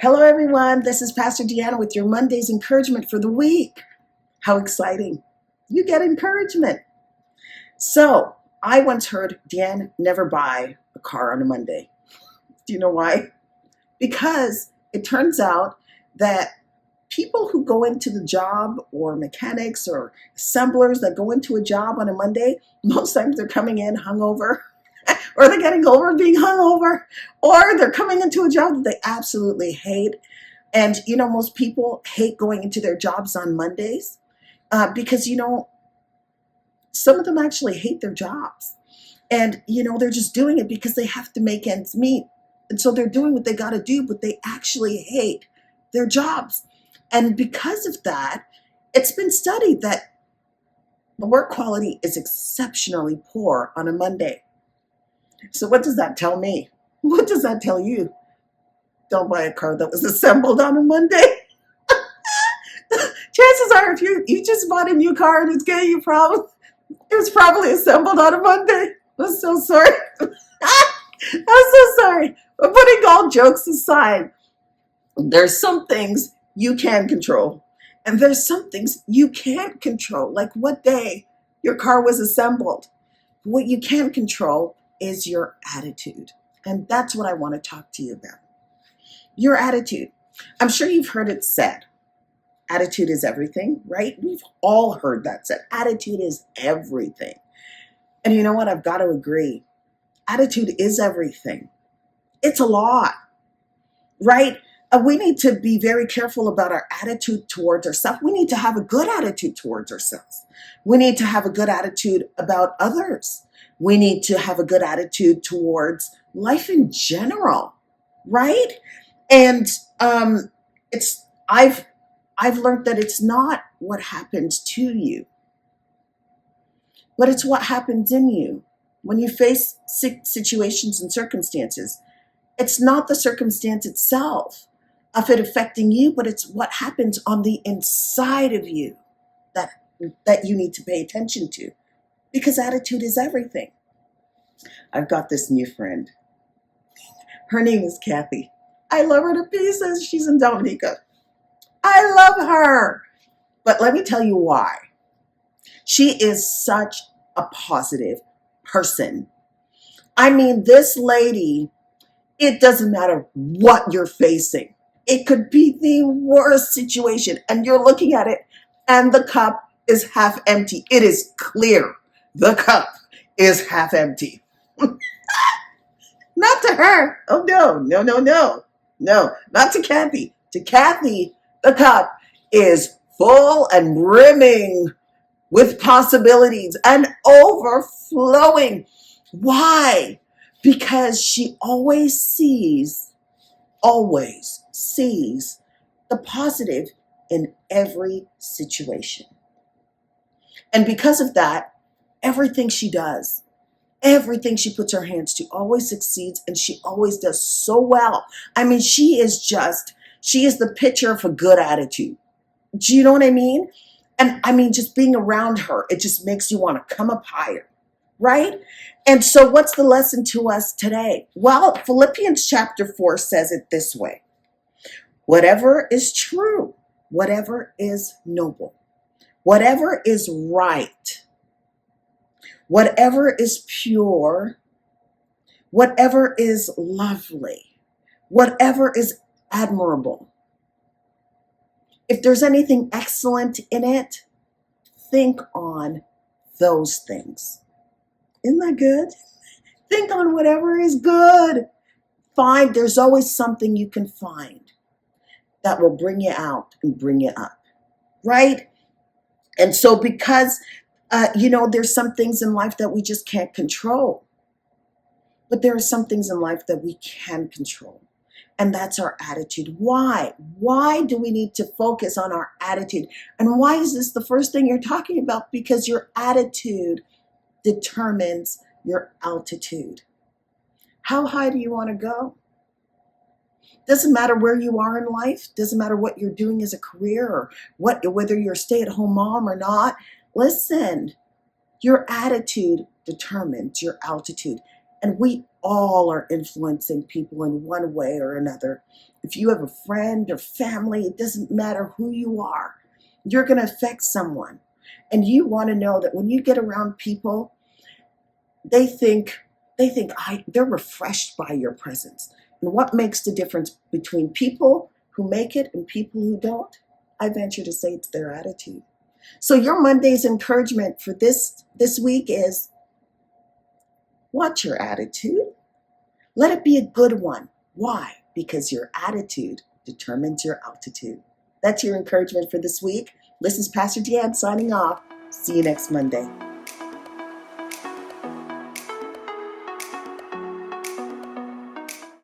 Hello, everyone. This is Pastor Deanne with your Monday's encouragement for the week. How exciting. You get encouragement. So, I once heard, Deanne, never buy a car on a Monday. Do you know why? Because it turns out that people who go into the job, or mechanics or assemblers that go into a job on a Monday, most times they're coming in hungover, or they're getting over being hungover, or they're coming into a job that they absolutely hate. And, most people hate going into their jobs on Mondays because, some of them actually hate their jobs. And, they're just doing it because they have to make ends meet. And so they're doing what they got to do, but they actually hate their jobs. And because of that, it's been studied that the work quality is exceptionally poor on a Monday. So what does that tell me? What does that tell you? Don't buy a car that was assembled on a Monday. Chances are, if you just bought a new car and it's getting you problems, it was probably assembled on a Monday. I'm so sorry. I'm so sorry. But putting all jokes aside, there's some things you can control, and there's some things you can't control, like what day your car was assembled. What you can control is your attitude. And that's what I want to talk to you about. Your attitude. I'm sure you've heard it said, attitude is everything, right? We've all heard that said. Attitude is everything. And you know what? I've got to agree. Attitude is everything. It's a lot, right? We need to be very careful about our attitude towards ourselves. We need to have a good attitude towards ourselves. We need to have a good attitude about others. We need to have a good attitude towards life in general, right? And I've learned that it's not what happens to you, but it's what happens in you. When you face situations and circumstances, it's not the circumstance itself of it affecting you, but it's what happens on the inside of you that you need to pay attention to, because attitude is everything. I've got this new friend. Her name is Kathy. I love her to pieces. She's in Dominica. I love her. But let me tell you why. She is such a positive person. I mean, this lady, it doesn't matter what you're facing. It could be the worst situation, and you're looking at it, and the cup is half empty. It is clear. The cup is half empty. Not to her. Oh, no. No, not to Kathy. To Kathy, the cup is full and brimming with possibilities and overflowing. Why? Because she always sees the positive in every situation. And because of that, everything she does, everything she puts her hands to always succeeds, and she always does so well. I mean, she is the picture of a good attitude. Do you know what I mean? And I mean, just being around her, it just makes you want to come up higher, right? And so what's the lesson to us today? Well, Philippians chapter 4 says it this way: whatever is true, whatever is noble, whatever is right, whatever is pure, whatever is lovely, whatever is admirable, if there's anything excellent in it, think on those things. Isn't that good? Think on whatever is good. There's always something you can find that will bring you out and bring you up, right? And so because, there's some things in life that we just can't control, but there are some things in life that we can control. And that's our attitude. Why? Why do we need to focus on our attitude? And why is this the first thing you're talking about? Because your attitude determines your altitude. How high do you want to go? Doesn't matter where you are in life. Doesn't matter what you're doing as a career, or whether you're a stay-at-home mom or not. Listen, your attitude determines your altitude. And we all are influencing people in one way or another. If you have a friend or family, it doesn't matter who you are, you're going to affect someone. And you want to know that when you get around people, they think they're refreshed by your presence. And what makes the difference between people who make it and people who don't? I venture to say it's their attitude. So your Monday's encouragement for this week is watch your attitude. Let it be a good one. Why? Because your attitude determines your altitude. That's your encouragement for this week. This is Pastor Deanne signing off. See you next Monday.